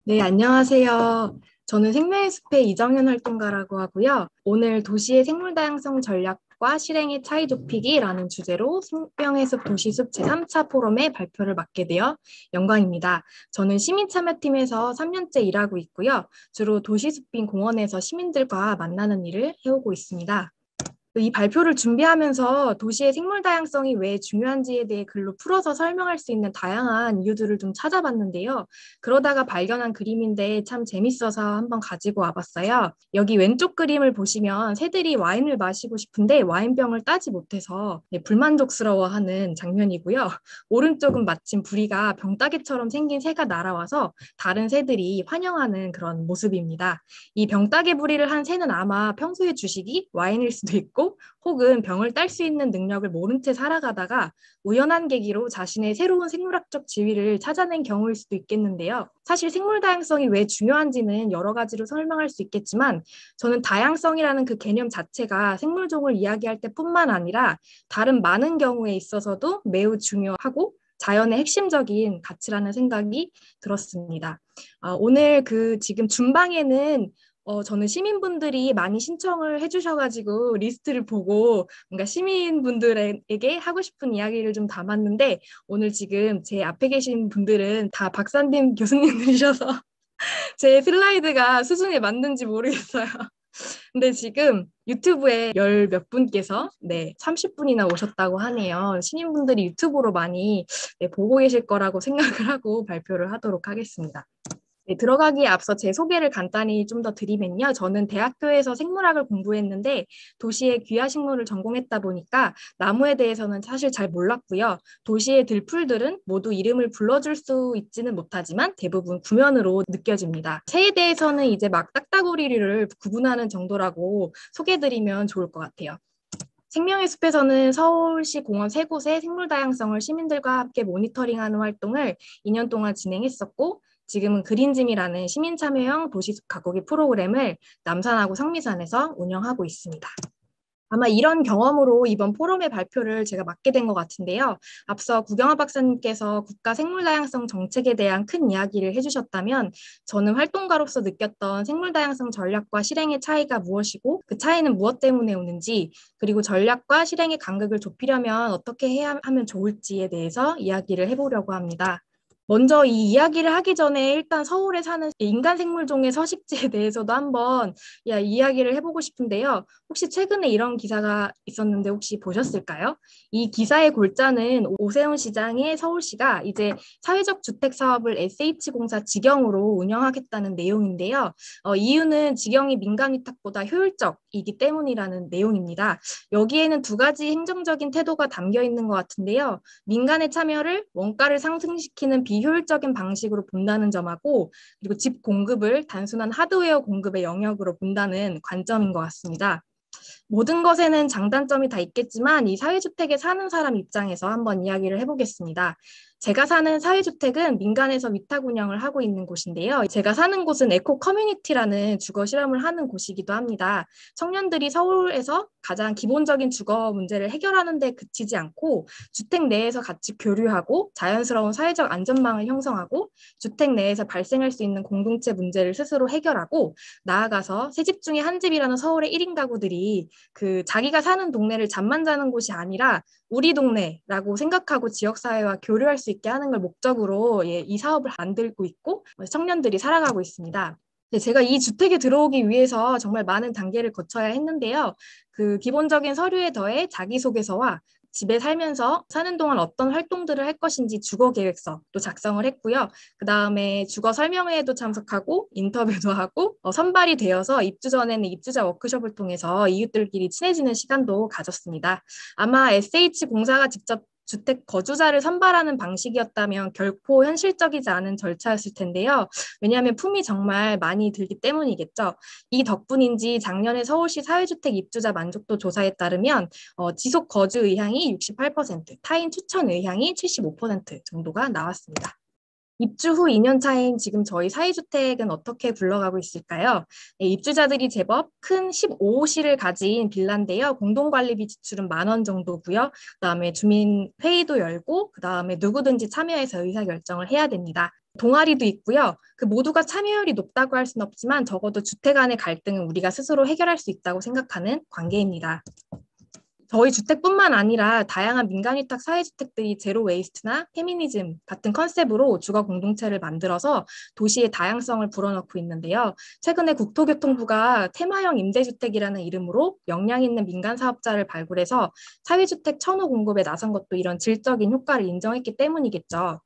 네, 안녕하세요. 저는 생명의 숲의 이정현 활동가라고 하고요. 오늘 도시의 생물 다양성 전략과 실행의 차이 좁히기라는 주제로 생명의 숲 도시숲 제3차 포럼에 발표를 맡게 되어 영광입니다. 저는 시민참여팀에서 3년째 일하고 있고요. 주로 도시숲인 공원에서 시민들과 만나는 일을 해오고 있습니다. 이 발표를 준비하면서 도시의 생물 다양성이 왜 중요한지에 대해 글로 풀어서 설명할 수 있는 다양한 이유들을 좀 찾아봤는데요. 그러다가 발견한 그림인데 참 재밌어서 한번 가지고 와봤어요. 여기 왼쪽 그림을 보시면 새들이 와인을 마시고 싶은데 와인병을 따지 못해서 불만족스러워하는 장면이고요. 오른쪽은 마침 부리가 병따개처럼 생긴 새가 날아와서 다른 새들이 환영하는 그런 모습입니다. 이 병따개 부리를 한 새는 아마 평소의 주식이 와인일 수도 있고 혹은 병을 딸 수 있는 능력을 모른 채 살아가다가 우연한 계기로 자신의 새로운 생물학적 지위를 찾아낸 경우일 수도 있겠는데요. 사실 생물 다양성이 왜 중요한지는 여러 가지로 설명할 수 있겠지만 저는 다양성이라는 그 개념 자체가 생물종을 이야기할 때뿐만 아니라 다른 많은 경우에 있어서도 매우 중요하고 자연의 핵심적인 가치라는 생각이 들었습니다. 오늘 그 지금 중방에는 저는 시민분들이 많이 신청을 해주셔가지고 리스트를 보고 뭔가 시민분들에게 하고 싶은 이야기를 좀 담았는데 오늘 지금 제 앞에 계신 분들은 다 박사님 교수님들이셔서 제 슬라이드가 수준에 맞는지 모르겠어요. 근데 지금 유튜브에 열 몇 분께서 30분이나 오셨다고 하네요. 신인분들이 유튜브로 많이 보고 계실 거라고 생각을 하고 발표를 하도록 하겠습니다. 네, 들어가기에 앞서 제 소개를 간단히 좀 더 드리면요. 저는 대학교에서 생물학을 공부했는데 도시의 귀화식물을 전공했다 보니까 나무에 대해서는 사실 잘 몰랐고요. 도시의 들풀들은 모두 이름을 불러줄 수 있지는 못하지만 대부분 구면으로 느껴집니다. 새에 대해서는 이제 막 딱따구리를 구분하는 정도라고 소개해드리면 좋을 것 같아요. 생명의 숲에서는 서울시 공원 세 곳의 생물 다양성을 시민들과 함께 모니터링하는 활동을 2년 동안 진행했었고 지금은 그린짐이라는 시민 참여형 도시숲 가꾸기 프로그램을 남산하고 성미산에서 운영하고 있습니다. 아마 이런 경험으로 이번 포럼의 발표를 제가 맡게 된 것 같은데요. 앞서 구경화 박사님께서 국가 생물다양성 정책에 대한 큰 이야기를 해주셨다면 저는 활동가로서 느꼈던 생물다양성 전략과 실행의 차이가 무엇이고 그 차이는 무엇 때문에 오는지 그리고 전략과 실행의 간극을 좁히려면 어떻게 해야 하면 좋을지에 대해서 이야기를 해보려고 합니다. 먼저 이 이야기를 하기 전에 일단 서울에 사는 인간 생물종의 서식지에 대해서도 한번 이야기를 해보고 싶은데요. 혹시 최근에 이런 기사가 있었는데 혹시 보셨을까요? 이 기사의 골자는 오세훈 시장의 서울시가 이제 사회적 주택 사업을 SH공사 직영으로 운영하겠다는 내용인데요. 이유는 직영이 민간 위탁보다 효율적이기 때문이라는 내용입니다. 여기에는 두 가지 행정적인 태도가 담겨 있는 것 같은데요. 민간의 참여를 원가를 상승시키는 비효율적인 방식으로 본다는 점하고 그리고 집 공급을 단순한 하드웨어 공급의 영역으로 본다는 관점인 것 같습니다. 모든 것에는 장단점이 다 있겠지만 이 사회주택에 사는 사람 입장에서 한번 이야기를 해보겠습니다. 제가 사는 사회주택은 민간에서 위탁 운영을 하고 있는 곳인데요. 제가 사는 곳은 에코 커뮤니티라는 주거 실험을 하는 곳이기도 합니다. 청년들이 서울에서 가장 기본적인 주거 문제를 해결하는 데 그치지 않고 주택 내에서 같이 교류하고 자연스러운 사회적 안전망을 형성하고 주택 내에서 발생할 수 있는 공동체 문제를 스스로 해결하고 나아가서 세 집 중에 한 집이라는 서울의 1인 가구들이 그 자기가 사는 동네를 잠만 자는 곳이 아니라 우리 동네라고 생각하고 지역사회와 교류할 수 있게 하는 걸 목적으로 이 사업을 만들고 있고 청년들이 살아가고 있습니다. 제가 이 주택에 들어오기 위해서 정말 많은 단계를 거쳐야 했는데요. 그 기본적인 서류에 더해 자기소개서와 집에 살면서 사는 동안 어떤 활동들을 할 것인지 주거 계획서도 작성을 했고요. 그 다음에 주거 설명회에도 참석하고 인터뷰도 하고 선발이 되어서 입주 전에는 입주자 워크숍을 통해서 이웃들끼리 친해지는 시간도 가졌습니다. 아마 SH공사가 직접 주택 거주자를 선발하는 방식이었다면 결코 현실적이지 않은 절차였을 텐데요. 왜냐하면 품이 정말 많이 들기 때문이겠죠. 이 덕분인지 작년에 서울시 사회주택 입주자 만족도 조사에 따르면 지속 거주 의향이 68%, 타인 추천 의향이 75% 정도가 나왔습니다. 입주 후 2년 차인 지금 저희 사회주택은 어떻게 굴러가고 있을까요? 네, 입주자들이 제법 큰 15호실을 가진 빌라인데요. 공동관리비 지출은 10,000원 정도고요. 그다음에 주민회의도 열고 그다음에 누구든지 참여해서 의사결정을 해야 됩니다. 동아리도 있고요. 그 모두가 참여율이 높다고 할 수는 없지만 적어도 주택 간의 갈등은 우리가 스스로 해결할 수 있다고 생각하는 관계입니다. 저희 주택뿐만 아니라 다양한 민간위탁 사회주택들이 제로 웨이스트나 페미니즘 같은 컨셉으로 주거 공동체를 만들어서 도시의 다양성을 불어넣고 있는데요. 최근에 국토교통부가 테마형 임대주택이라는 이름으로 역량 있는 민간 사업자를 발굴해서 사회주택 천호 공급에 나선 것도 이런 질적인 효과를 인정했기 때문이겠죠.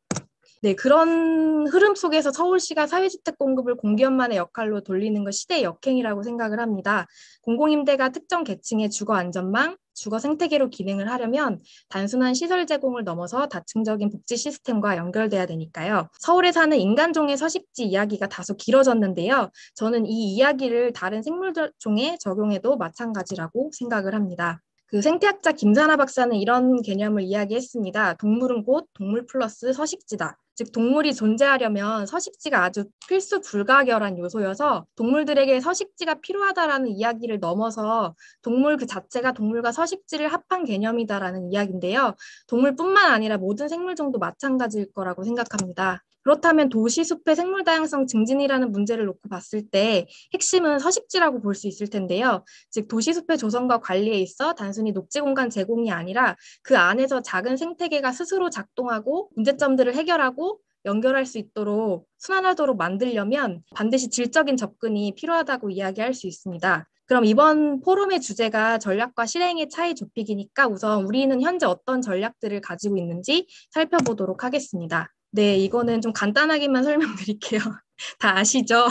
네, 그런 흐름 속에서 서울시가 사회주택 공급을 공기업만의 역할로 돌리는 것 시대의 역행이라고 생각을 합니다. 공공임대가 특정 계층의 주거 안전망, 주거 생태계로 기능을 하려면 단순한 시설 제공을 넘어서 다층적인 복지 시스템과 연결돼야 되니까요. 서울에 사는 인간종의 서식지 이야기가 다소 길어졌는데요. 저는 이 이야기를 다른 생물종에 적용해도 마찬가지라고 생각을 합니다. 그 생태학자 김사나 박사는 이런 개념을 이야기했습니다. 동물은 곧 동물 플러스 서식지다. 즉 동물이 존재하려면 서식지가 아주 필수 불가결한 요소여서 동물들에게 서식지가 필요하다라는 이야기를 넘어서 동물 그 자체가 동물과 서식지를 합한 개념이다라는 이야기인데요. 동물뿐만 아니라 모든 생물종도 마찬가지일 거라고 생각합니다. 그렇다면 도시 숲의 생물 다양성 증진이라는 문제를 놓고 봤을 때 핵심은 서식지라고 볼 수 있을 텐데요. 즉 도시 숲의 조성과 관리에 있어 단순히 녹지 공간 제공이 아니라 그 안에서 작은 생태계가 스스로 작동하고 문제점들을 해결하고 연결할 수 있도록 순환하도록 만들려면 반드시 질적인 접근이 필요하다고 이야기할 수 있습니다. 그럼 이번 포럼의 주제가 전략과 실행의 차이 좁히기니까 우선 우리는 현재 어떤 전략들을 가지고 있는지 살펴보도록 하겠습니다. 네, 이거는 좀 간단하게만 설명드릴게요. 다 아시죠?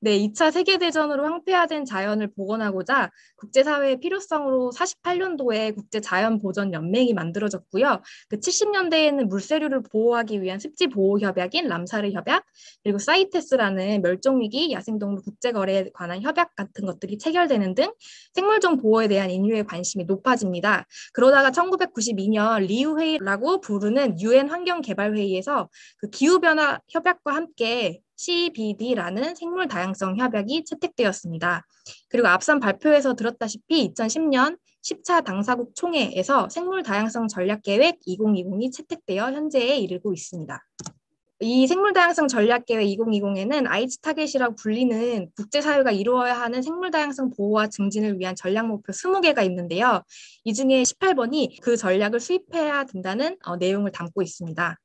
네, 2차 세계대전으로 황폐화된 자연을 복원하고자 국제사회의 필요성으로 48년도에 국제자연보전연맹이 만들어졌고요. 그 70년대에는 물새류를 보호하기 위한 습지보호협약인 람사르 협약, 그리고 사이테스라는 멸종위기 야생동물 국제거래에 관한 협약 같은 것들이 체결되는 등 생물종 보호에 대한 인류의 관심이 높아집니다. 그러다가 1992년 리우회의라고 부르는 유엔 환경개발회의에서 그 기후변화 협약과 함께 CBD라는 생물 다양성 협약이 채택되었습니다. 그리고 앞선 발표에서 들었다시피 2010년 10차 당사국 총회에서 생물 다양성 전략계획 2020이 채택되어 현재에 이르고 있습니다. 이 생물다양성 전략계획 2020에는 아이치 타겟이라고 불리는 국제사회가 이루어야 하는 생물다양성 보호와 증진을 위한 전략 목표 20개가 있는데요. 이 중에 18번이 그 전략을 수립해야 된다는 내용을 담고 있습니다.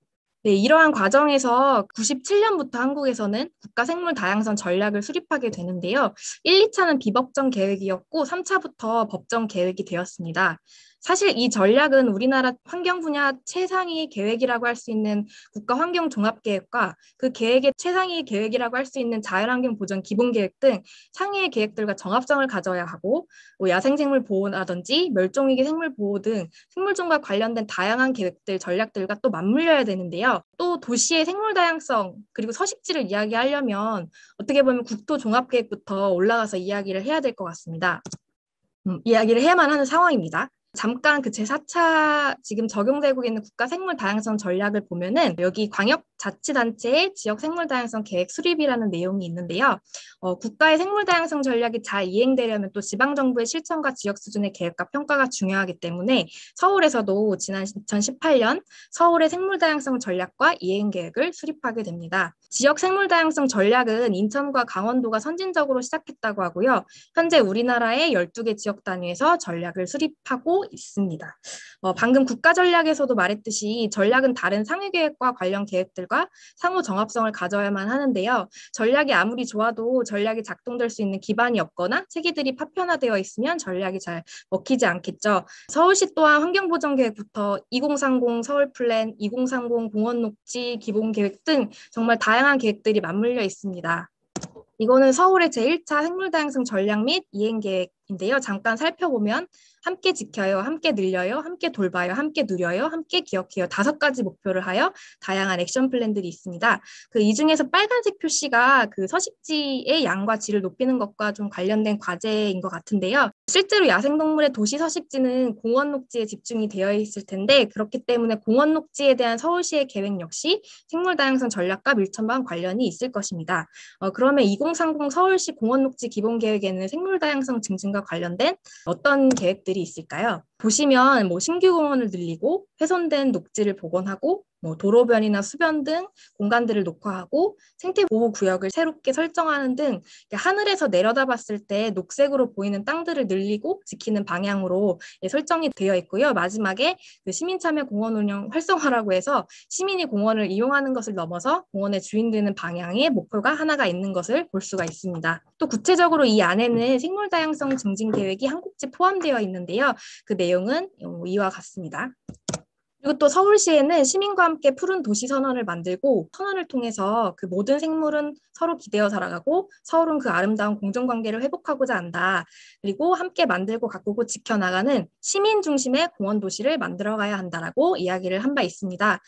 네, 이러한 과정에서 97년부터 한국에서는 국가생물다양성 전략을 수립하게 되는데요. 1, 2차는 비법정 계획이었고 3차부터 법정 계획이 되었습니다. 사실 이 전략은 우리나라 환경 분야 최상위 계획이라고 할 수 있는 국가환경종합계획과 그 계획의 최상위 계획이라고 할 수 있는 자연환경 보전 기본계획 등 상위의 계획들과 정합성을 가져야 하고 야생생물 보호라든지 멸종위기 생물 보호 등 생물종과 관련된 다양한 계획들, 전략들과 또 맞물려야 되는데요. 또 도시의 생물 다양성 그리고 서식지를 이야기하려면 어떻게 보면 국토종합계획부터 올라가서 이야기를 해야 될 것 같습니다. 이야기를 해야만 하는 상황입니다. 잠깐 그 제4차 지금 적용되고 있는 국가생물다양성 전략을 보면은 여기 광역자치단체의 지역생물다양성 계획 수립이라는 내용이 있는데요. 국가의 생물다양성 전략이 잘 이행되려면 또 지방정부의 실천과 지역 수준의 계획과 평가가 중요하기 때문에 서울에서도 지난 2018년 서울의 생물다양성 전략과 이행계획을 수립하게 됩니다. 지역 생물다양성 전략은 인천과 강원도가 선진적으로 시작했다고 하고요. 현재 우리나라의 12개 지역 단위에서 전략을 수립하고 있습니다. 방금 국가전략에서도 말했듯이 전략은 다른 상위계획과 관련 계획들과 상호 정합성을 가져야만 하는데요. 전략이 아무리 좋아도 전략이 작동될 수 있는 기반이 없거나 체계들이 파편화되어 있으면 전략이 잘 먹히지 않겠죠. 서울시 또한 환경보전계획부터 2030 서울플랜, 2030 공원녹지 기본계획 등 정말 다양한 계획들이 맞물려 있습니다. 이거는 서울의 제1차 생물다양성 전략 및 이행계획인데요. 잠깐 살펴보면 함께 지켜요, 함께 늘려요, 함께 돌봐요, 함께 누려요, 함께 기억해요. 5가지 목표를 하여 다양한 액션 플랜들이 있습니다. 이 중에서 빨간색 표시가 그 서식지의 양과 질을 높이는 것과 좀 관련된 과제인 것 같은데요. 실제로 야생동물의 도시 서식지는 공원 녹지에 집중이 되어 있을 텐데 그렇기 때문에 공원 녹지에 대한 서울시의 계획 역시 생물다양성 전략과 밀접한 관련이 있을 것입니다. 그러면 2030 서울시 공원 녹지 기본계획에는 생물다양성 증진과 관련된 어떤 계획들이 있을까요? 보시면 뭐 신규 공원을 늘리고 훼손된 녹지를 복원하고 뭐 도로변이나 수변 등 공간들을 녹화하고 생태보호구역을 새롭게 설정하는 등 하늘에서 내려다봤을 때 녹색으로 보이는 땅들을 늘리고 지키는 방향으로 설정이 되어 있고요. 마지막에 그 시민참여공원 운영 활성화라고 해서 시민이 공원을 이용하는 것을 넘어서 공원의 주인 되는 방향의 목표가 하나가 있는 것을 볼 수가 있습니다. 또 구체적으로 이 안에는 생물다양성 증진 계획이 한 곡지 포함되어 있는데요. 그 내용은 이와 같습니다. 그리고 또 서울시에는 시민과 함께 푸른 도시 선언을 만들고 선언을 통해서 그 모든 생물은 서로 기대어 살아가고 서울은 그 아름다운 공정관계를 회복하고자 한다. 그리고 함께 만들고 가꾸고 지켜나가는 시민 중심의 공원 도시를 만들어가야 한다라고 이야기를 한 바 있습니다.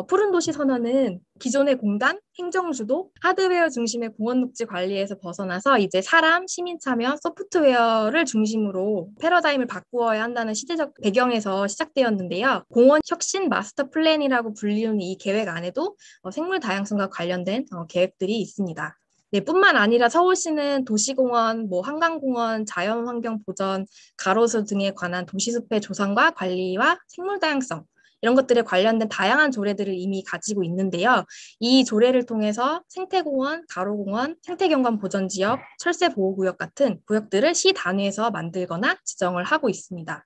푸른 도시 선언은 기존의 공단, 행정주도, 하드웨어 중심의 공원 녹지 관리에서 벗어나서 이제 사람, 시민 참여, 소프트웨어를 중심으로 패러다임을 바꾸어야 한다는 시대적 배경에서 시작되었는데요. 공원 혁신 마스터 플랜이라고 불리는 이 계획 안에도 생물 다양성과 관련된 계획들이 있습니다. 네, 뿐만 아니라 서울시는 도시공원, 한강공원, 자연환경보전, 가로수 등에 관한 도시숲의 조성과 관리와 생물다양성 이런 것들에 관련된 다양한 조례들을 이미 가지고 있는데요. 이 조례를 통해서 생태공원, 가로공원, 생태경관보전지역, 철새보호구역 같은 구역들을 시 단위에서 만들거나 지정을 하고 있습니다.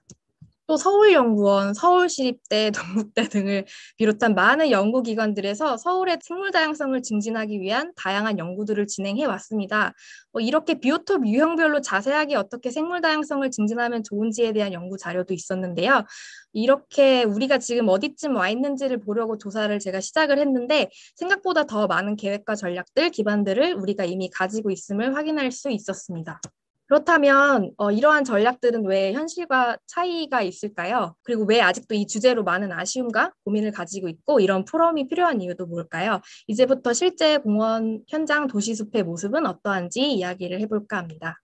또 서울연구원, 서울시립대, 동국대 등을 비롯한 많은 연구기관들에서 서울의 생물 다양성을 증진하기 위한 다양한 연구들을 진행해 왔습니다. 이렇게 비오톱 유형별로 자세하게 어떻게 생물 다양성을 증진하면 좋은지에 대한 연구 자료도 있었는데요. 이렇게 우리가 지금 어디쯤 와 있는지를 보려고 조사를 제가 시작을 했는데 생각보다 더 많은 계획과 전략들, 기반들을 우리가 이미 가지고 있음을 확인할 수 있었습니다. 그렇다면 이러한 전략들은 왜 현실과 차이가 있을까요? 그리고 왜 아직도 이 주제로 많은 아쉬움과 고민을 가지고 있고 이런 포럼이 필요한 이유도 뭘까요? 이제부터 실제 공원 현장 도시숲의 모습은 어떠한지 이야기를 해볼까 합니다.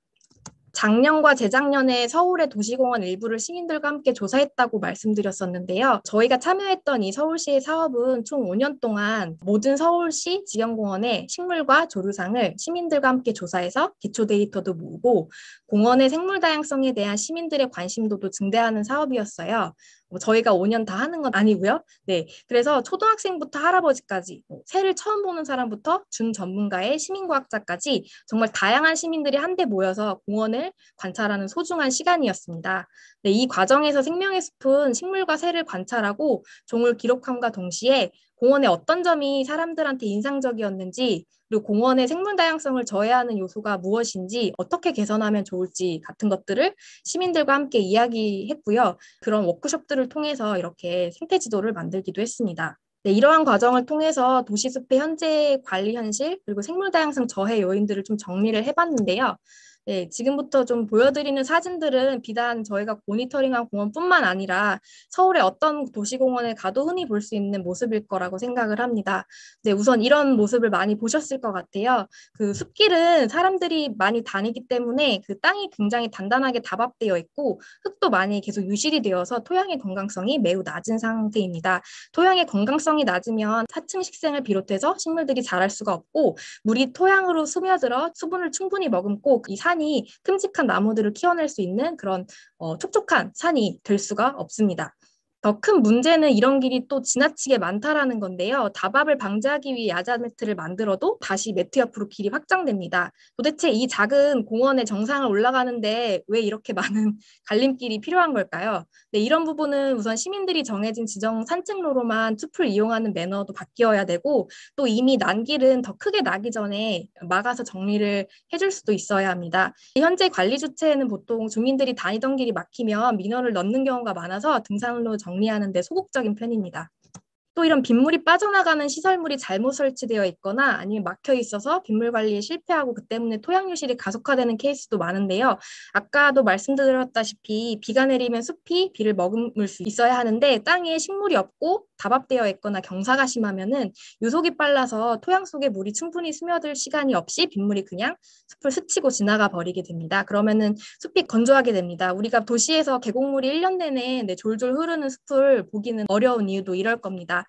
작년과 재작년에 서울의 도시공원 일부를 시민들과 함께 조사했다고 말씀드렸었는데요. 저희가 참여했던 이 서울시의 사업은 총 5년 동안 모든 서울시 지역공원의 식물과 조류상을 시민들과 함께 조사해서 기초 데이터도 모으고 공원의 생물 다양성에 대한 시민들의 관심도도 증대하는 사업이었어요. 저희가 5년 다 하는 건 아니고요. 네, 그래서 초등학생부터 할아버지까지 새를 처음 보는 사람부터 준전문가의 시민과학자까지 정말 다양한 시민들이 한데 모여서 공원을 관찰하는 소중한 시간이었습니다. 네, 이 과정에서 생명의 숲은 식물과 새를 관찰하고 종을 기록함과 동시에 공원의 어떤 점이 사람들한테 인상적이었는지 그리고 공원의 생물 다양성을 저해하는 요소가 무엇인지 어떻게 개선하면 좋을지 같은 것들을 시민들과 함께 이야기했고요. 그런 워크숍들을 통해서 이렇게 생태 지도를 만들기도 했습니다. 네, 이러한 과정을 통해서 도시숲의 현재 관리 현실 그리고 생물 다양성 저해 요인들을 좀 정리를 해봤는데요. 네, 지금부터 좀 보여드리는 사진들은 비단 저희가 모니터링한 공원뿐만 아니라 서울의 어떤 도시공원에 가도 흔히 볼 수 있는 모습일 거라고 생각을 합니다. 네, 우선 이런 모습을 많이 보셨을 것 같아요. 그 숲길은 사람들이 많이 다니기 때문에 그 땅이 굉장히 단단하게 다밥되어 있고 흙도 많이 계속 유실이 되어서 토양의 건강성이 매우 낮은 상태입니다. 토양의 건강성이 낮으면 사층 식생을 비롯해서 식물들이 자랄 수가 없고 물이 토양으로 스며들어 수분을 충분히 머금고 이 산이 큼직한 나무들을 키워낼 수 있는 그런 촉촉한 산이 될 수가 없습니다. 더 큰 문제는 이런 길이 또 지나치게 많다라는 건데요. 다밥을 방지하기 위해 야자 매트를 만들어도 다시 매트 옆으로 길이 확장됩니다. 도대체 이 작은 공원의 정상을 올라가는데 왜 이렇게 많은 갈림길이 필요한 걸까요? 네, 이런 부분은 우선 시민들이 정해진 지정 산책로로만 숲을 이용하는 매너도 바뀌어야 되고 또 이미 난 길은 더 크게 나기 전에 막아서 정리를 해줄 수도 있어야 합니다. 현재 관리 주체에는 보통 주민들이 다니던 길이 막히면 민원을 넣는 경우가 많아서 등산로 정리하는 데 소극적인 편입니다. 또 이런 빗물이 빠져나가는 시설물이 잘못 설치되어 있거나 아니면 막혀 있어서 빗물 관리에 실패하고 그 때문에 토양 유실이 가속화되는 케이스도 많은데요. 아까도 말씀드렸다시피 비가 내리면 숲이 비를 머금을 수 있어야 하는데 땅에 식물이 없고 다밥되어 있거나 경사가 심하면은 유속이 빨라서 토양 속에 물이 충분히 스며들 시간이 없이 빗물이 그냥 숲을 스치고 지나가 버리게 됩니다. 그러면은 숲이 건조하게 됩니다. 우리가 도시에서 계곡물이 1년 내내 졸졸 흐르는 숲을 보기는 어려운 이유도 이럴 겁니다. 있습니다.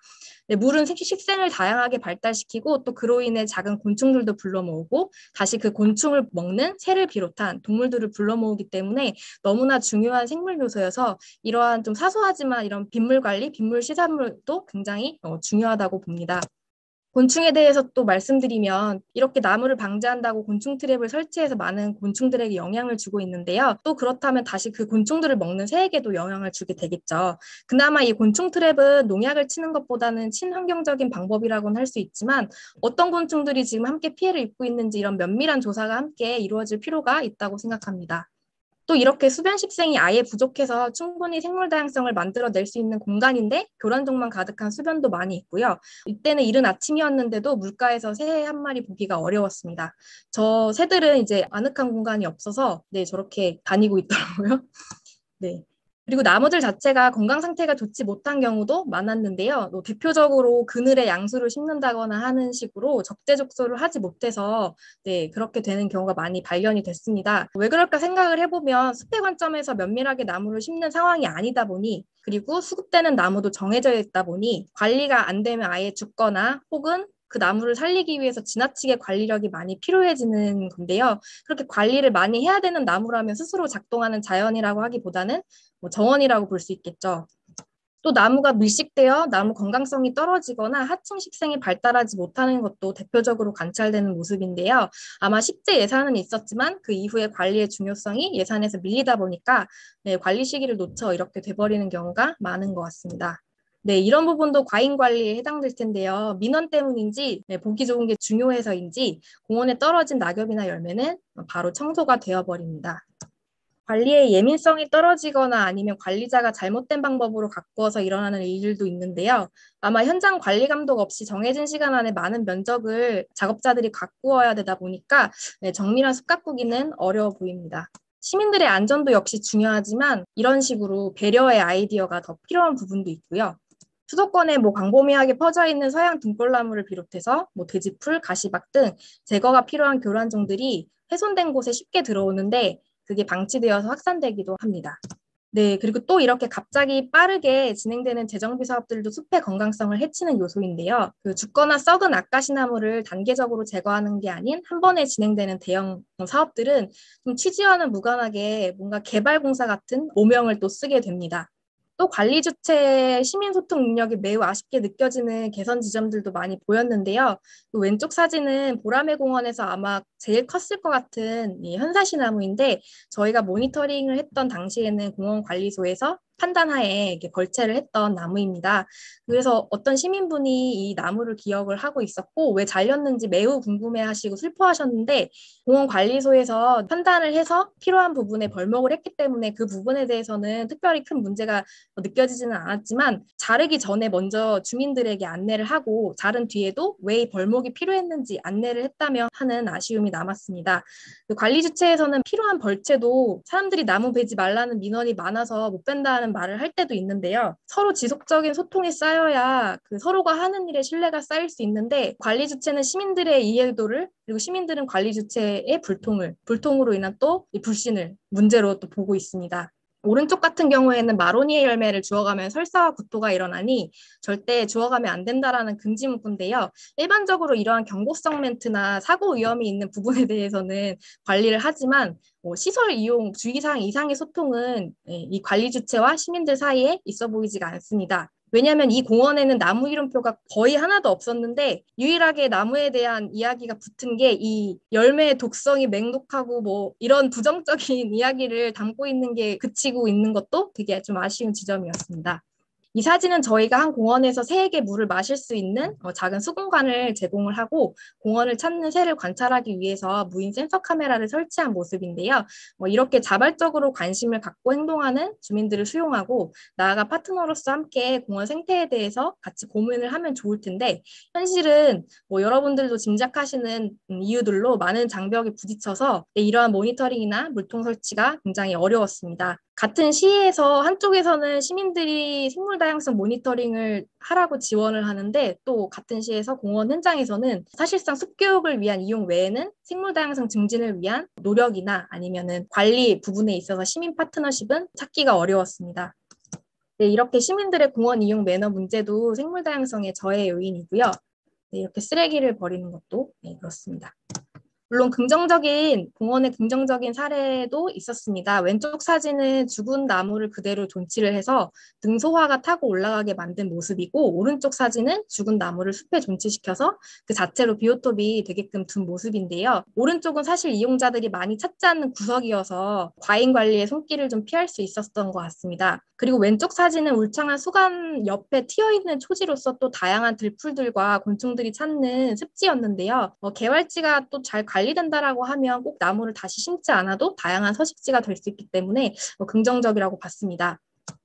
네, 물은 식생을 다양하게 발달시키고 또 그로 인해 작은 곤충들도 불러 모으고 다시 그 곤충을 먹는 새를 비롯한 동물들을 불러 모으기 때문에 너무나 중요한 생물 요소여서 이러한 좀 사소하지만 이런 빗물 관리, 빗물 시설물도 굉장히 중요하다고 봅니다. 곤충에 대해서 또 말씀드리면 이렇게 나무를 방제한다고 곤충 트랩을 설치해서 많은 곤충들에게 영향을 주고 있는데요. 또 그렇다면 다시 그 곤충들을 먹는 새에게도 영향을 주게 되겠죠. 그나마 이 곤충 트랩은 농약을 치는 것보다는 친환경적인 방법이라고는 할 수 있지만 어떤 곤충들이 지금 함께 피해를 입고 있는지 이런 면밀한 조사가 함께 이루어질 필요가 있다고 생각합니다. 또 이렇게 수변 식생이 아예 부족해서 충분히 생물 다양성을 만들어낼 수 있는 공간인데 교란종만 가득한 수변도 많이 있고요. 이때는 이른 아침이었는데도 물가에서 새 한 마리 보기가 어려웠습니다. 저 새들은 이제 아늑한 공간이 없어서 네, 저렇게 다니고 있더라고요. 네. 그리고 나무들 자체가 건강 상태가 좋지 못한 경우도 많았는데요. 대표적으로 그늘에 양수를 심는다거나 하는 식으로 적재적소를 하지 못해서 네, 그렇게 되는 경우가 많이 발견이 됐습니다. 왜 그럴까 생각을 해보면 숲의 관점에서 면밀하게 나무를 심는 상황이 아니다 보니 그리고 수급되는 나무도 정해져 있다 보니 관리가 안 되면 아예 죽거나 혹은 그 나무를 살리기 위해서 지나치게 관리력이 많이 필요해지는 건데요. 그렇게 관리를 많이 해야 되는 나무라면 스스로 작동하는 자연이라고 하기보다는 정원이라고 볼 수 있겠죠. 또 나무가 밀식되어 나무 건강성이 떨어지거나 하층 식생이 발달하지 못하는 것도 대표적으로 관찰되는 모습인데요. 아마 식재 예산은 있었지만 그 이후에 관리의 중요성이 예산에서 밀리다 보니까 네, 관리 시기를 놓쳐 이렇게 돼버리는 경우가 많은 것 같습니다. 네, 이런 부분도 과잉 관리에 해당될 텐데요. 민원 때문인지 네, 보기 좋은 게 중요해서인지 공원에 떨어진 낙엽이나 열매는 바로 청소가 되어버립니다. 관리의 예민성이 떨어지거나 아니면 관리자가 잘못된 방법으로 가꾸어서 일어나는 일들도 있는데요. 아마 현장 관리 감독 없이 정해진 시간 안에 많은 면적을 작업자들이 가꾸어야 되다 보니까 네, 정밀한 숲 가꾸기는 어려워 보입니다. 시민들의 안전도 역시 중요하지만 이런 식으로 배려의 아이디어가 더 필요한 부분도 있고요. 수도권에 광범위하게 퍼져 있는 서양 등골나무를 비롯해서 돼지풀, 가시박 등 제거가 필요한 교란종들이 훼손된 곳에 쉽게 들어오는데 그게 방치되어서 확산되기도 합니다. 네, 그리고 또 이렇게 갑자기 빠르게 진행되는 재정비 사업들도 숲의 건강성을 해치는 요소인데요. 그 죽거나 썩은 아까시나무를 단계적으로 제거하는 게 아닌 한 번에 진행되는 대형 사업들은 좀 취지와는 무관하게 뭔가 개발공사 같은 오명을 또 쓰게 됩니다. 또 관리 주체 시민 소통 능력이 매우 아쉽게 느껴지는 개선 지점들도 많이 보였는데요. 그 왼쪽 사진은 보라매 공원에서 아마 제일 컸을 것 같은 이 현사시나무인데 저희가 모니터링을 했던 당시에는 공원관리소에서 판단하에 이렇게 걸체를 했던 나무입니다. 그래서 어떤 시민분이 이 나무를 기억을 하고 있었고 왜 잘렸는지 매우 궁금해하시고 슬퍼하셨는데 공원관리소에서 판단을 해서 필요한 부분에 벌목을 했기 때문에 그 부분에 대해서는 특별히 큰 문제가 느껴지지는 않았지만 자르기 전에 먼저 주민들에게 안내를 하고 자른 뒤에도 왜 벌목이 필요했는지 안내를 했다며 하는 아쉬움이 남았습니다. 관리 주체에서는 필요한 벌채도 사람들이 나무 베지 말라는 민원이 많아서 못 뺀다는 말을 할 때도 있는데요. 서로 지속적인 소통이 쌓여야 그 서로가 하는 일에 신뢰가 쌓일 수 있는데 관리 주체는 시민들의 이해도를 그리고 시민들은 관리 주체의 불통으로 인한 또 이 불신을 문제로 또 보고 있습니다. 오른쪽 같은 경우에는 마로니에 열매를 주워가면 설사와 구토가 일어나니 절대 주워가면 안 된다라는 금지 문구인데요. 일반적으로 이러한 경고성 멘트나 사고 위험이 있는 부분에 대해서는 관리를 하지만 시설 이용 주의사항 이상의 소통은 이 관리 주체와 시민들 사이에 있어 보이지가 않습니다. 왜냐하면 이 공원에는 나무 이름표가 거의 하나도 없었는데 유일하게 나무에 대한 이야기가 붙은 게 이 열매의 독성이 맹독하고 이런 부정적인 이야기를 담고 있는 게 그치고 있는 것도 되게 좀 아쉬운 지점이었습니다. 이 사진은 저희가 한 공원에서 새에게 물을 마실 수 있는 작은 수공간을 제공을 하고 공원을 찾는 새를 관찰하기 위해서 무인 센서 카메라를 설치한 모습인데요. 이렇게 자발적으로 관심을 갖고 행동하는 주민들을 수용하고 나아가 파트너로서 함께 공원 생태에 대해서 같이 고민을 하면 좋을 텐데 현실은 여러분들도 짐작하시는 이유들로 많은 장벽에 부딪혀서 이러한 모니터링이나 물통 설치가 굉장히 어려웠습니다. 같은 시에서 한쪽에서는 시민들이 생물 다양성 모니터링을 하라고 지원을 하는데 또 같은 시에서 공원 현장에서는 사실상 숲교육을 위한 이용 외에는 생물 다양성 증진을 위한 노력이나 아니면은 관리 부분에 있어서 시민 파트너십은 찾기가 어려웠습니다. 네, 이렇게 시민들의 공원 이용 매너 문제도 생물 다양성의 저해 요인이고요. 네, 이렇게 쓰레기를 버리는 것도 네, 그렇습니다. 물론 공원의 긍정적인 사례도 있었습니다. 왼쪽 사진은 죽은 나무를 그대로 존치를 해서 능소화가 타고 올라가게 만든 모습이고, 오른쪽 사진은 죽은 나무를 숲에 존치시켜서 그 자체로 비오톱이 되게끔 둔 모습인데요. 오른쪽은 사실 이용자들이 많이 찾지 않는 구석이어서 과잉 관리에 손길을 좀 피할 수 있었던 것 같습니다. 그리고 왼쪽 사진은 울창한 수간 옆에 튀어있는 초지로서 또 다양한 들풀들과 곤충들이 찾는 습지였는데요. 개활지가 또 잘 관리된다라고 하면 꼭 나무를 다시 심지 않아도 다양한 서식지가 될 수 있기 때문에 긍정적이라고 봤습니다.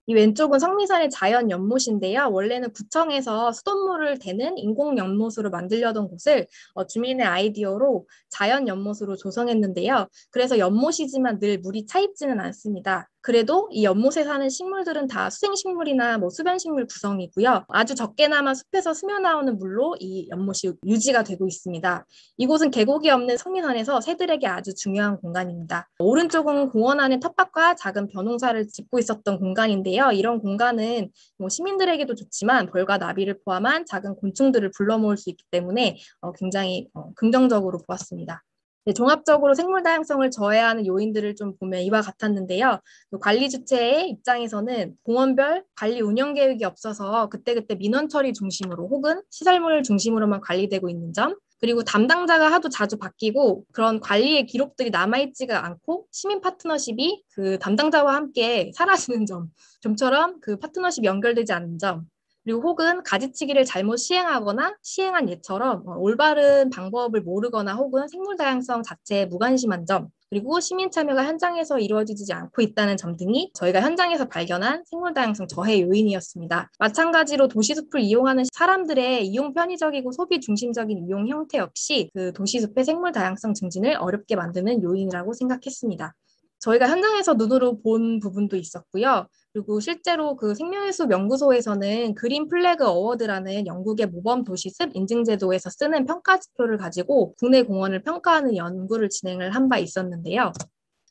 이 왼쪽은 성미산의 자연 연못인데요. 원래는 구청에서 수돗물을 대는 인공 연못으로 만들려던 곳을 주민의 아이디어로 자연 연못으로 조성했는데요. 그래서 연못이지만 늘 물이 차 있지는 않습니다. 그래도 이 연못에 사는 식물들은 다 수생식물이나 수변식물 구성이고요. 아주 적게나마 숲에서 스며나오는 물로 이 연못이 유지가 되고 있습니다. 이곳은 계곡이 없는 성미산에서 새들에게 아주 중요한 공간입니다. 오른쪽은 공원 안에 텃밭과 작은 벼농사를 짓고 있었던 공간인데요. 이런 공간은 시민들에게도 좋지만 벌과 나비를 포함한 작은 곤충들을 불러 모을 수 있기 때문에 굉장히 긍정적으로 보았습니다. 네, 종합적으로 생물 다양성을 저해하는 요인들을 좀 보면 이와 같았는데요. 관리 주체의 입장에서는 공원별 관리 운영 계획이 없어서 그때그때 민원 처리 중심으로 혹은 시설물 중심으로만 관리되고 있는 점, 그리고 담당자가 하도 자주 바뀌고 그런 관리의 기록들이 남아있지가 않고 시민 파트너십이 그 담당자와 함께 사라지는 점, 좀처럼 그 파트너십이 연결되지 않는 점, 그리고 혹은 가지치기를 잘못 시행하거나 시행한 예처럼 올바른 방법을 모르거나 혹은 생물 다양성 자체에 무관심한 점, 그리고 시민 참여가 현장에서 이루어지지 않고 있다는 점 등이 저희가 현장에서 발견한 생물 다양성 저해 요인이었습니다. 마찬가지로 도시숲을 이용하는 사람들의 이용 편의적이고 소비 중심적인 이용 형태 역시 그 도시숲의 생물 다양성 증진을 어렵게 만드는 요인이라고 생각했습니다. 저희가 현장에서 눈으로 본 부분도 있었고요. 그리고 실제로 그 생명의숲 연구소에서는 그린 플래그 어워드라는 영국의 모범 도시숲 인증제도에서 쓰는 평가 지표를 가지고 국내 공원을 평가하는 연구를 진행을 한 바 있었는데요.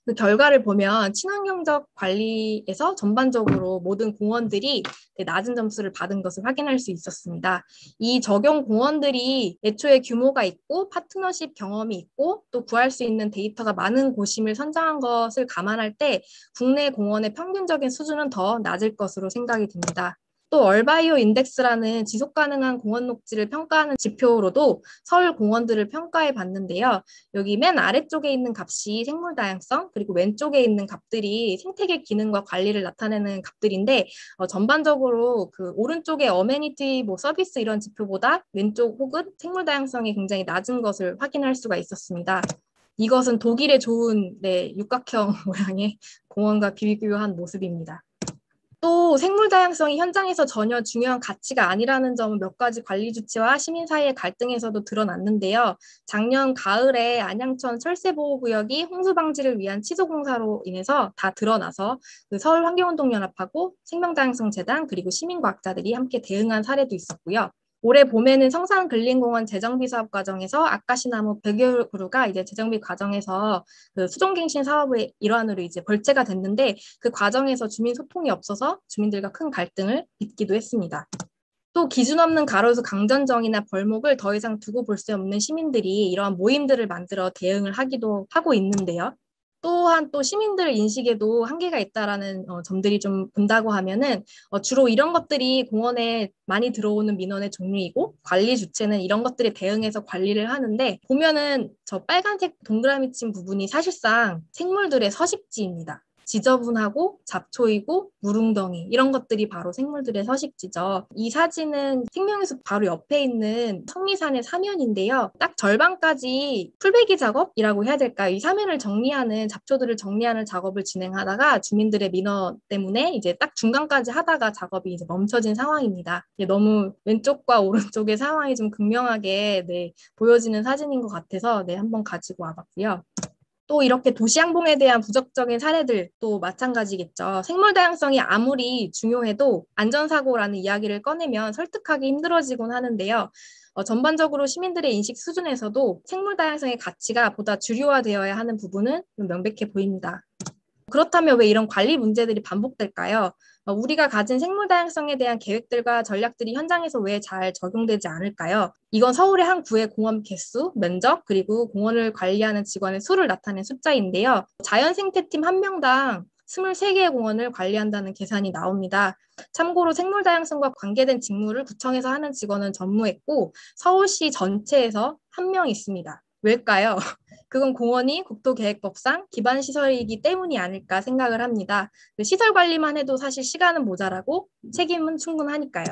그 결과를 보면 친환경적 관리에서 전반적으로 모든 공원들이 낮은 점수를 받은 것을 확인할 수 있었습니다. 이 적용 공원들이 애초에 규모가 있고 파트너십 경험이 있고 또 구할 수 있는 데이터가 많은 곳임을 선정한 것을 감안할 때 국내 공원의 평균적인 수준은 더 낮을 것으로 생각이 듭니다. 또 얼바이오 인덱스라는 지속 가능한 공원 녹지를 평가하는 지표로도 서울 공원들을 평가해 봤는데요. 여기 맨 아래쪽에 있는 값이 생물 다양성, 그리고 왼쪽에 있는 값들이 생태계 기능과 관리를 나타내는 값들인데 전반적으로 그 오른쪽에 어메니티 서비스 이런 지표보다 왼쪽 혹은 생물 다양성이 굉장히 낮은 것을 확인할 수가 있었습니다. 이것은 독일의 좋은 육각형 모양의 공원과 비교한 모습입니다. 또 생물 다양성이 현장에서 전혀 중요한 가치가 아니라는 점은 몇 가지 관리 주체와 시민 사이의 갈등에서도 드러났는데요. 작년 가을에 안양천 철새보호구역이 홍수 방지를 위한 취소 공사로 인해서 다 드러나서 그 서울환경운동연합하고 생명다양성재단 그리고 시민과학자들이 함께 대응한 사례도 있었고요. 올해 봄에는 성산근린공원 재정비 사업 과정에서 아카시나무 100여 그루가 이제 재정비 과정에서 그 수종갱신 사업의 일환으로 이제 벌채가 됐는데 그 과정에서 주민 소통이 없어서 주민들과 큰 갈등을 빚기도 했습니다. 또 기준 없는 가로수 강전정이나 벌목을 더 이상 두고 볼 수 없는 시민들이 이러한 모임들을 만들어 대응을 하기도 하고 있는데요. 또한 또 시민들 인식에도 한계가 있다라는 점들이 좀 본다고 하면은 주로 이런 것들이 공원에 많이 들어오는 민원의 종류이고 관리 주체는 이런 것들에 대응해서 관리를 하는데 보면은 저 빨간색 동그라미 친 부분이 사실상 생물들의 서식지입니다. 지저분하고 잡초이고 물웅덩이 이런 것들이 바로 생물들의 서식지죠. 이 사진은 생명의숲 바로 옆에 있는 성미산의 사면인데요. 딱 절반까지 풀베기 작업이라고 해야 될까요? 이 사면을 정리하는 잡초들을 정리하는 작업을 진행하다가 주민들의 민원 때문에 이제 딱 중간까지 하다가 작업이 이제 멈춰진 상황입니다. 너무 왼쪽과 오른쪽의 상황이 좀 극명하게 보여지는 사진인 것 같아서 한번 가지고 와봤고요. 또 이렇게 도시항봉에 대한 부정적인 사례들도 마찬가지겠죠. 생물 다양성이 아무리 중요해도 안전사고라는 이야기를 꺼내면 설득하기 힘들어지곤 하는데요. 전반적으로 시민들의 인식 수준에서도 생물 다양성의 가치가 보다 주류화되어야 하는 부분은 명백해 보입니다. 그렇다면 왜 이런 관리 문제들이 반복될까요? 우리가 가진 생물 다양성에 대한 계획들과 전략들이 현장에서 왜 잘 적용되지 않을까요? 이건 서울의 한 구의 공원 개수, 면적, 그리고 공원을 관리하는 직원의 수를 나타낸 숫자인데요. 자연생태팀 한 명당 23개의 공원을 관리한다는 계산이 나옵니다. 참고로 생물 다양성과 관계된 직무를 구청에서 하는 직원은 전무했고 서울시 전체에서 한 명 있습니다. 왜일까요? 그건 공원이 국토계획법상 기반 시설이기 때문이 아닐까 생각을 합니다. 시설 관리만 해도 사실 시간은 모자라고 책임은 충분하니까요.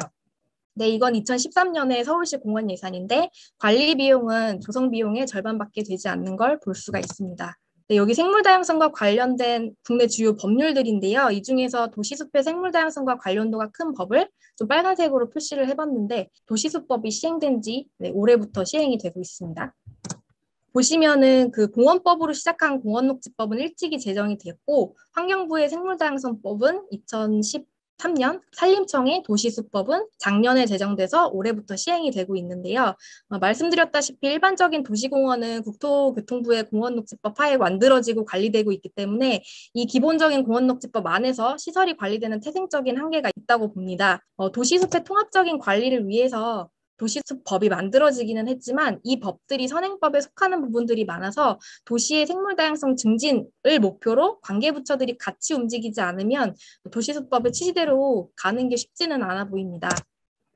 네, 이건 2013년에 서울시 공원 예산인데 관리 비용은 조성 비용의 절반밖에 되지 않는 걸 볼 수가 있습니다. 네, 여기 생물 다양성과 관련된 국내 주요 법률들인데요. 이 중에서 도시숲의 생물 다양성과 관련도가 큰 법을 좀 빨간색으로 표시를 해봤는데 도시숲법이 시행된 지 올해부터 시행이 되고 있습니다. 보시면은 그 공원법으로 시작한 공원녹지법은 일찍이 제정이 됐고 환경부의 생물다양성법은 2013년, 산림청의 도시숲법은 작년에 제정돼서 올해부터 시행이 되고 있는데요. 말씀드렸다시피 일반적인 도시공원은 국토교통부의 공원녹지법 하에 만들어지고 관리되고 있기 때문에 이 기본적인 공원녹지법 안에서 시설이 관리되는 태생적인 한계가 있다고 봅니다. 도시숲의 통합적인 관리를 위해서 도시숲법이 만들어지기는 했지만 이 법들이 선행법에 속하는 부분들이 많아서 도시의 생물다양성 증진을 목표로 관계부처들이 같이 움직이지 않으면 도시숲법의 취지대로 가는 게 쉽지는 않아 보입니다.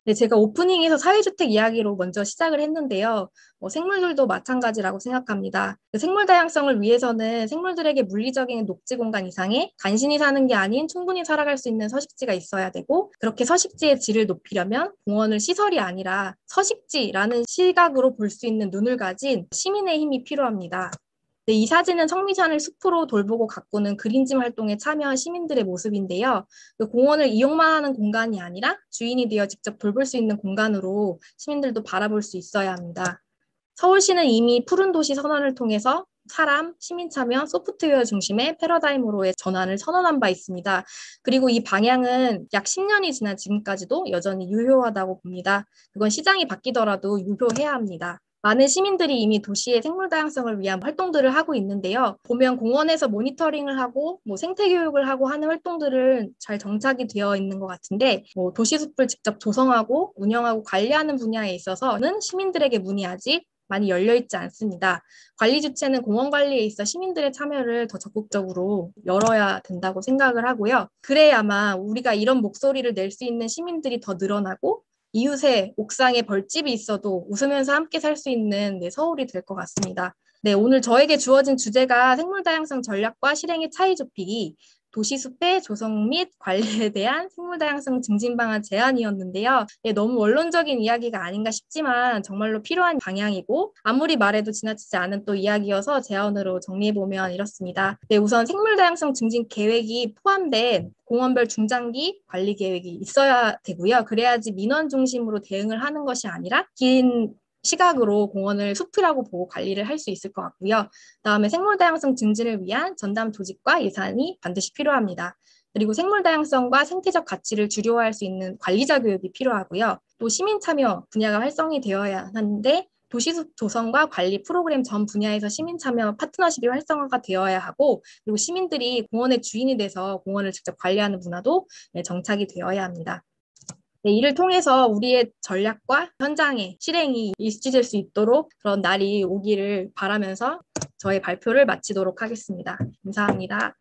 네, 제가 오프닝에서 사회주택 이야기로 먼저 시작을 했는데요. 생물들도 마찬가지라고 생각합니다. 생물 다양성을 위해서는 생물들에게 물리적인 녹지 공간 이상의 간신히 사는 게 아닌 충분히 살아갈 수 있는 서식지가 있어야 되고 그렇게 서식지의 질을 높이려면 공원을 시설이 아니라 서식지라는 시각으로 볼 수 있는 눈을 가진 시민의 힘이 필요합니다. 네, 이 사진은 성미산을 숲으로 돌보고 가꾸는 그린짐 활동에 참여한 시민들의 모습인데요. 그 공원을 이용만 하는 공간이 아니라 주인이 되어 직접 돌볼 수 있는 공간으로 시민들도 바라볼 수 있어야 합니다. 서울시는 이미 푸른 도시 선언을 통해서 사람, 시민 참여, 소프트웨어 중심의 패러다임으로의 전환을 선언한 바 있습니다. 그리고 이 방향은 약 10년이 지난 지금까지도 여전히 유효하다고 봅니다. 그건 시장이 바뀌더라도 유효해야 합니다. 많은 시민들이 이미 도시의 생물 다양성을 위한 활동들을 하고 있는데요. 보면 공원에서 모니터링을 하고 생태 교육을 하고 하는 활동들은 잘 정착이 되어 있는 것 같은데 도시숲을 직접 조성하고 운영하고 관리하는 분야에 있어서는 시민들에게 문이 아직 많이 열려있지 않습니다. 관리 주체는 공원 관리에 있어 시민들의 참여를 더 적극적으로 열어야 된다고 생각을 하고요. 그래야만 우리가 이런 목소리를 낼 수 있는 시민들이 더 늘어나고 이웃의 옥상에 벌집이 있어도 웃으면서 함께 살 수 있는 서울이 될 것 같습니다. 네, 오늘 저에게 주어진 주제가 생물다양성 전략과 실행의 차이 좁히기, 도시숲의 조성 및 관리에 대한 생물다양성 증진 방안 제안이었는데요. 네, 너무 원론적인 이야기가 아닌가 싶지만 정말로 필요한 방향이고 아무리 말해도 지나치지 않은 또 이야기여서 제안으로 정리해보면 이렇습니다. 네, 우선 생물다양성 증진 계획이 포함된 공원별 중장기 관리 계획이 있어야 되고요. 그래야지 민원 중심으로 대응을 하는 것이 아니라 긴 시각으로 공원을 숲이라고 보고 관리를 할 수 있을 것 같고요. 그다음에 생물다양성 증진을 위한 전담 조직과 예산이 반드시 필요합니다. 그리고 생물다양성과 생태적 가치를 주요할 수 있는 관리자 교육이 필요하고요. 또 시민 참여 분야가 활성이 되어야 하는데 도시숲 조성과 관리 프로그램 전 분야에서 시민 참여 파트너십이 활성화가 되어야 하고 그리고 시민들이 공원의 주인이 돼서 공원을 직접 관리하는 문화도 정착이 되어야 합니다. 네, 이를 통해서 우리의 전략과 현장의 실행이 이루어질 수 있도록 그런 날이 오기를 바라면서 저의 발표를 마치도록 하겠습니다. 감사합니다.